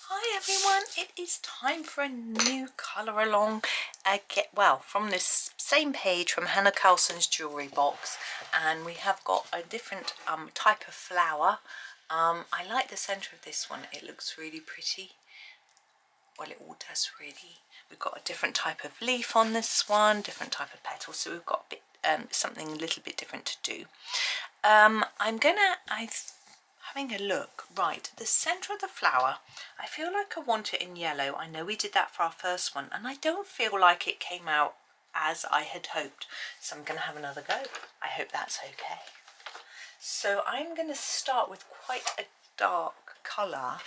Hi everyone, it is time for a new colour along well, from this same page from Hanna Karlzon's jewellery box, and we have got a different type of flower. I like the centre of this one, it looks really pretty. Well, it all does really. We've got a different type of leaf on this one, different type of petal, so we've got a bit something a little bit different to do. I'm having a look. Right, the centre of the flower, I feel like I want it in yellow. I know we did that for our first one, and I don't feel like it came out as I had hoped, so I'm going to have another go. I hope that's okay. So I'm going to start with quite a dark colour.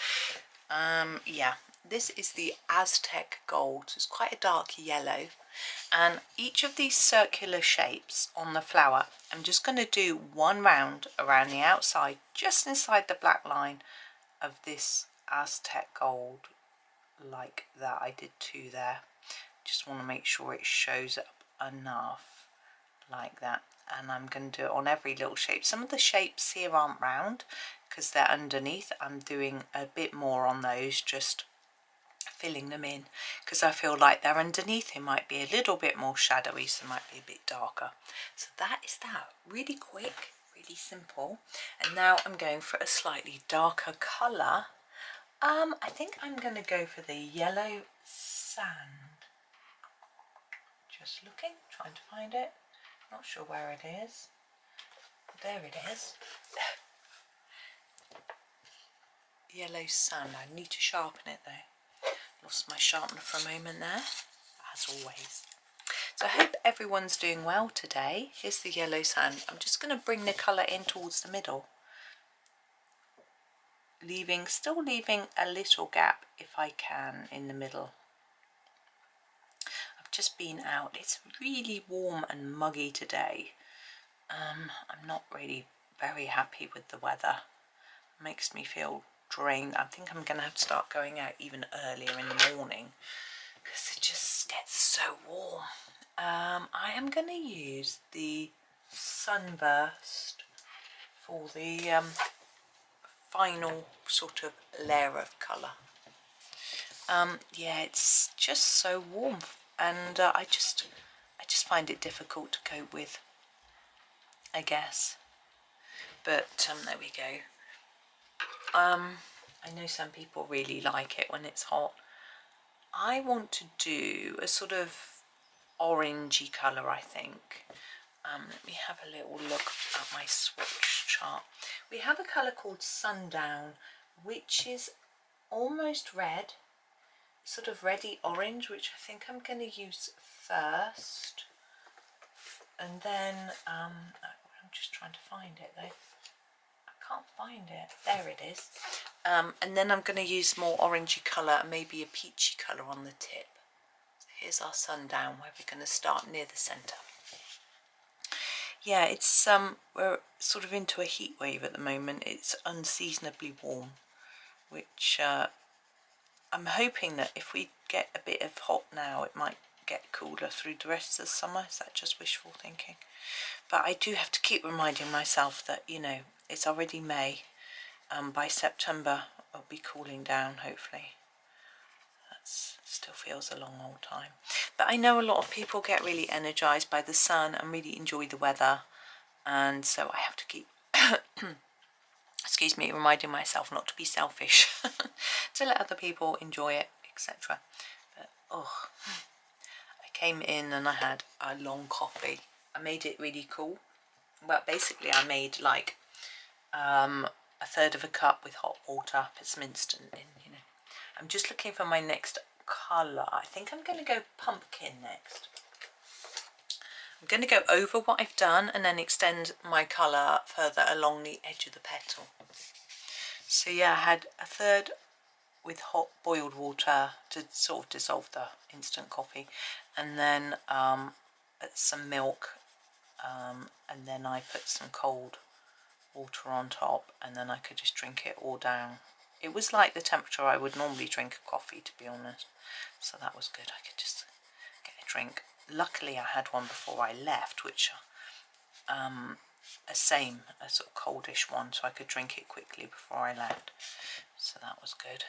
Yeah, this is the Aztec Gold. It's quite a dark yellow, and each of these circular shapes on the flower, I'm just going to do one round around the outside, just inside the black line of this Aztec Gold, like that. I did two there. Just want to make sure it shows up enough like that, and I'm going to do it on every little shape. Some of the shapes here aren't round because they're underneath. I'm doing a bit more on those, just filling them in, because I feel like they're underneath. It might be a little bit more shadowy, so it might be a bit darker. So that is that. Really quick, really simple. And now I'm going for a slightly darker colour. I think I'm going to go for the yellow sand. Just looking, trying to find it. Not sure where it is. There it is. Yellow sand. I need to sharpen it though. Lost my sharpener for a moment there, as always. So I hope everyone's doing well today. Here's the yellow sand. I'm just going to bring the colour in towards the middle, still leaving a little gap if I can in the middle. I've just been out. It's really warm and muggy today. I'm not really very happy with the weather. It makes me feel drained. I think I'm going to have to start going out even earlier in the morning because it just gets so warm. I am going to use the Sunburst for the final sort of layer of colour. Yeah, it's just so warm, and I just find it difficult to cope with, I guess. But there we go. I know some people really like it when it's hot. I want to do a sort of orangey colour, I think. Let me have a little look at my swatch chart. We have a colour called Sundown, which is almost red, sort of reddy orange, which I think I'm going to use first. And then, I'm just trying to find it though. Can't find it. There it is. And then I'm going to use more orangey colour and maybe a peachy colour on the tip. So here's our sundown, where we're going to start near the centre. Yeah, it's we're sort of into a heat wave at the moment. It's unseasonably warm, which I'm hoping that if we get a bit of hot now, it might get cooler through the rest of the summer. Is that just wishful thinking? But I do have to keep reminding myself that, you know, it's already May. By September it'll be cooling down, hopefully. That still feels a long old time. But I know a lot of people get really energised by the sun and really enjoy the weather, and so I have to keep excuse me, reminding myself not to be selfish, to let other people enjoy it, etc. But oh, I came in and I had a long coffee. I made it really cool. Well, basically I made like a third of a cup with hot water, put some instant in, you know. I'm just looking for my next colour. I think I'm going to go pumpkin next. I'm going to go over what I've done and then extend my colour further along the edge of the petal. So yeah, I had a third with hot boiled water to sort of dissolve the instant coffee, and then some milk, and then I put some cold water on top, and then I could just drink it all down. It was like the temperature I would normally drink a coffee, to be honest, so that was good. I could just get a drink. Luckily I had one before I left, which a sort of coldish one, so I could drink it quickly before I left, so that was good.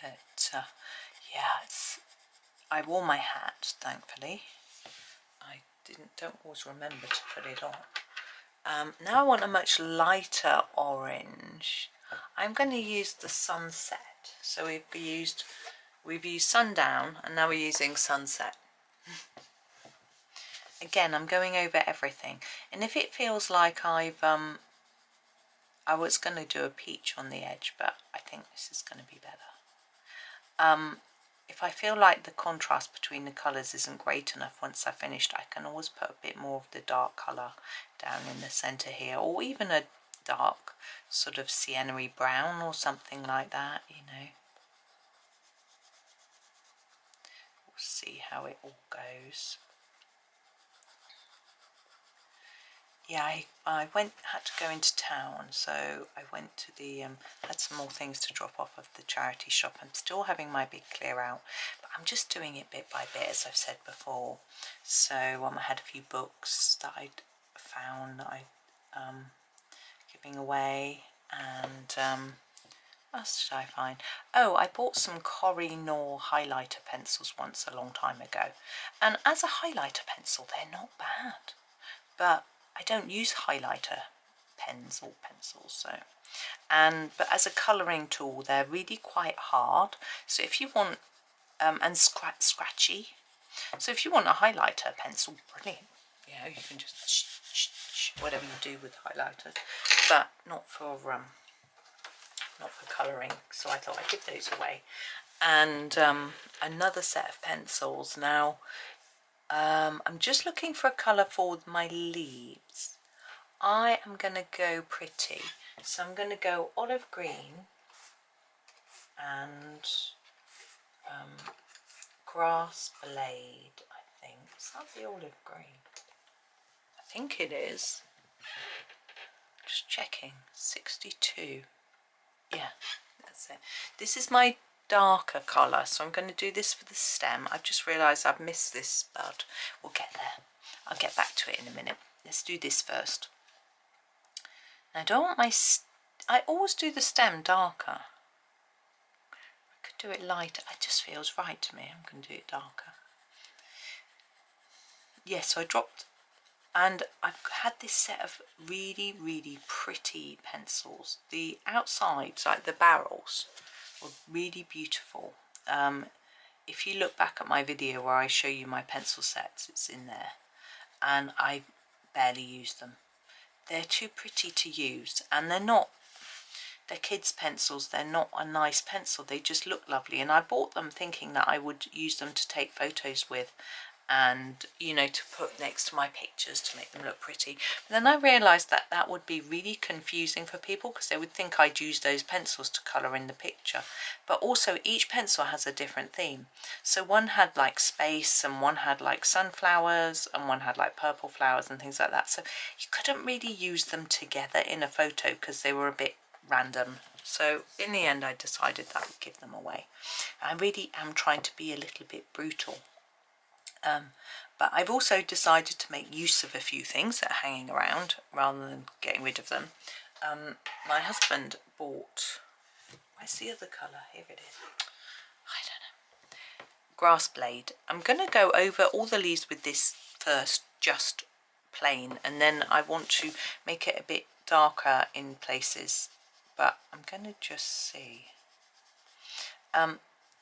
But yeah, I wore my hat, thankfully. I don't always remember to put it on. Now I want a much lighter orange. I'm going to use the sunset. So we've used sundown, and now we're using sunset. Again, I'm going over everything, and if it feels like I was going to do a peach on the edge, but I think this is going to be better. If I feel like the contrast between the colours isn't great enough once I've finished, I can always put a bit more of the dark colour down in the centre here, or even a dark sort of sienna-y brown or something like that, you know. We'll see how it all goes. Yeah, I had to go into town, so I went to the, had some more things to drop off of the charity shop. I'm still having my big clear out, but I'm just doing it bit by bit, as I've said before. So I had a few books that I'd found that I'm giving away, and what else did I find? Oh, I bought some Koh-i-Noor highlighter pencils once a long time ago, and as a highlighter pencil, they're not bad, but I don't use highlighter pens or pencils, so but as a colouring tool they're really quite hard. So if you want and scratchy, so if you want a highlighter pencil, brilliant, you know, you can just whatever you do with highlighters, but not for colouring. So I thought I'd give those away. And another set of pencils. Now I'm just looking for a colour for my leaves. I am going to go pretty, so I'm going to go olive green and grass blade, I think. Is that the olive green? I think it is. Just checking. 62. Yeah, that's it. This is my darker colour, so I'm going to do this for the stem. I've just realised I've missed this bud. We'll get there. I'll get back to it in a minute. Let's do this first. Now I don't want my... I always do the stem darker. I could do it lighter. It just feels right to me. I'm going to do it darker. Yes, so I dropped... And I've had this set of really, really pretty pencils. The outsides, like the barrels, were really beautiful. If you look back at my video where I show you my pencil sets, it's in there. And I barely use them. They're too pretty to use, and they're kids' pencils. They're not a nice pencil. They just look lovely, and I bought them thinking that I would use them to take photos with, and, you know, to put next to my pictures to make them look pretty. But then I realised that that would be really confusing for people, because they would think I'd use those pencils to colour in the picture. But also each pencil has a different theme. So one had like space, and one had like sunflowers, and one had like purple flowers and things like that. So you couldn't really use them together in a photo because they were a bit random. So in the end I decided that I would give them away. I really am trying to be a little bit brutal. But I've also decided to make use of a few things that are hanging around rather than getting rid of them. My husband bought, where's the other colour? Here it is. I don't know. Grass blade. I'm going to go over all the leaves with this first, just plain, and then I want to make it a bit darker in places, but I'm going to just see.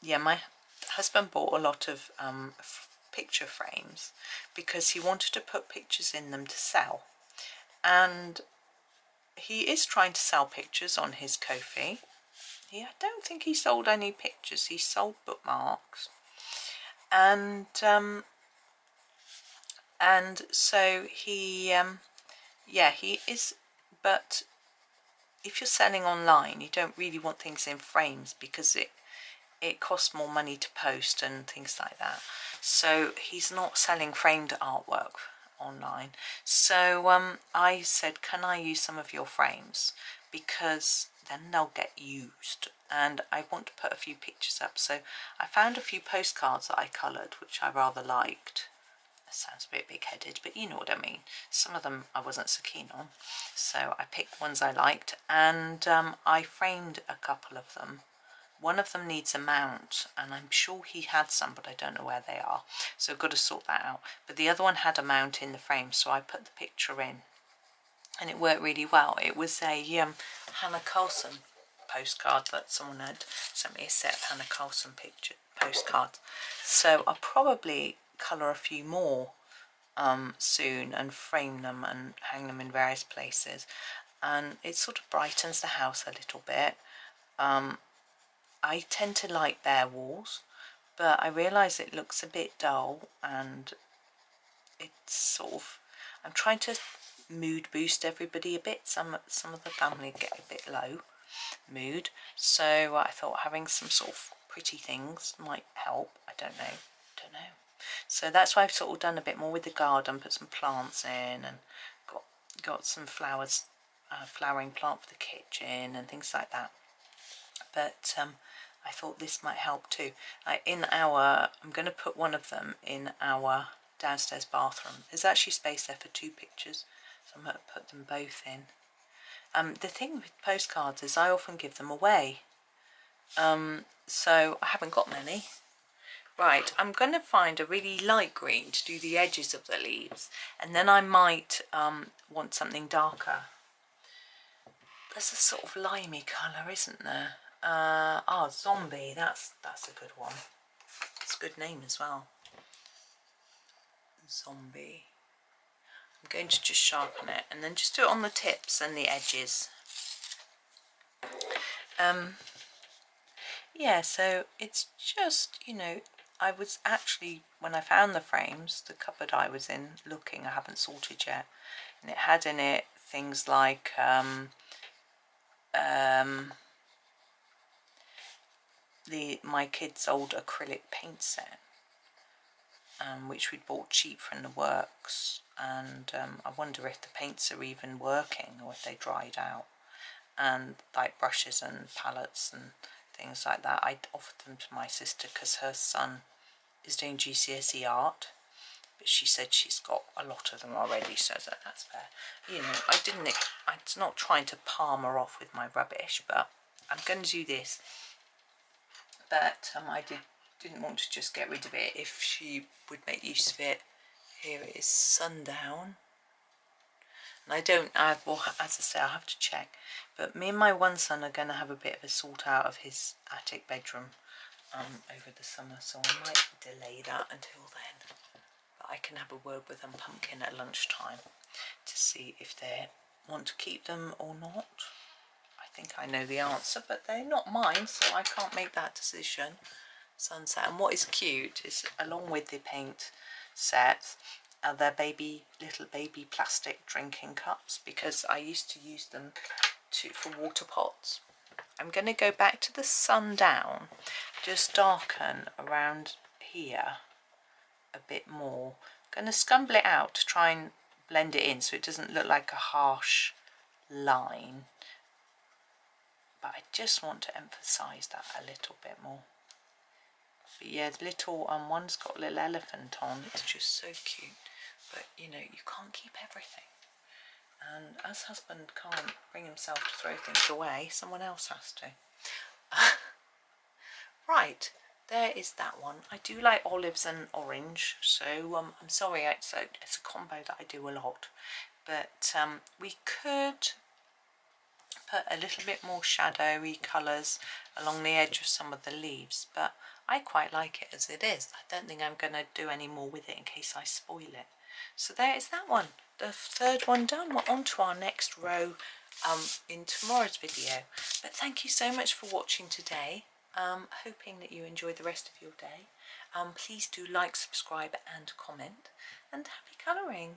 Yeah, my husband bought a lot of picture frames because he wanted to put pictures in them to sell, and he is trying to sell pictures on his Ko-fi. I don't think he sold any pictures. He sold bookmarks, and so he yeah, he is. But if you're selling online, you don't really want things in frames because it costs more money to post and things like that. So he's not selling framed artwork online. So I said, can I use some of your frames, because then they'll get used, and I want to put a few pictures up. So I found a few postcards that I coloured, which I rather liked. That sounds a bit big-headed, but you know what I mean. Some of them I wasn't so keen on, so I picked ones I liked, and I framed a couple of them. one of them needs a mount, and I'm sure he had some, but I don't know where they are, so I've got to sort that out. But the other one had a mount in the frame, so I put the picture in, and it worked really well. It was a Hanna Karlzon postcard that someone had sent me, a set of Hanna Karlzon postcards. So I'll probably colour a few more soon and frame them and hang them in various places, and it sort of brightens the house a little bit. I tend to like bare walls, but I realise it looks a bit dull, and it's sort of, I'm trying to mood boost everybody a bit. Some of the family get a bit low mood, so I thought having some sort of pretty things might help. I don't know. So that's why I've sort of done a bit more with the garden, put some plants in, and got some flowers, flowering plant for the kitchen and things like that. But I thought this might help too. I'm going to put one of them in our downstairs bathroom. There's actually space there for 2 pictures, so I'm going to put them both in. The thing with postcards is I often give them away, so I haven't got many. Right, I'm going to find a really light green to do the edges of the leaves, and then I might want something darker. There's a sort of limey colour, isn't there? Zombie, that's a good one. It's a good name as well. Zombie. I'm going to just sharpen it and then just do it on the tips and the edges. Yeah, so it's just, you know, I was actually, when I found the frames, the cupboard I was in looking, I haven't sorted yet, and it had in it things like my kids' old acrylic paint set, which we'd bought cheap from the works, and I wonder if the paints are even working or if they dried out, and like brushes and palettes and things like that. I offered them to my sister because her son is doing GCSE art, but she said she's got a lot of them already, so that's fair. You know, I'm not trying to palm her off with my rubbish, but I'm going to do this. But I didn't want to just get rid of it if she would make use of it. Here it is, Sundown. And well, as I say, I'll have to check. But me and my one son are going to have a bit of a sort out of his attic bedroom over the summer, so I might delay that until then. But I can have a word with them Pumpkin at lunchtime to see if they want to keep them or not. I think I know the answer, but they're not mine, so I can't make that decision. Sunset. And what is cute is, along with the paint set, are their little baby plastic drinking cups, because I used to use them for water pots. I'm going to go back to the sundown, just darken around here a bit more. I'm going to scumble it out to try and blend it in so it doesn't look like a harsh line, but I just want to emphasize that a little bit more. But yeah, the little one's got a little elephant on. It's just so cute. But you know, you can't keep everything. And as husband can't bring himself to throw things away, someone else has to. Right, there is that one. I do like olives and orange, so I'm sorry, it's a combo that I do a lot. But we could put a little bit more shadowy colours along the edge of some of the leaves, but I quite like it as it is. I don't think I'm going to do any more with it in case I spoil it. So there is that one, the third one done. We're on to our next row in tomorrow's video. But thank you so much for watching today. Hoping that you enjoy the rest of your day. Please do like, subscribe and comment, and happy colouring.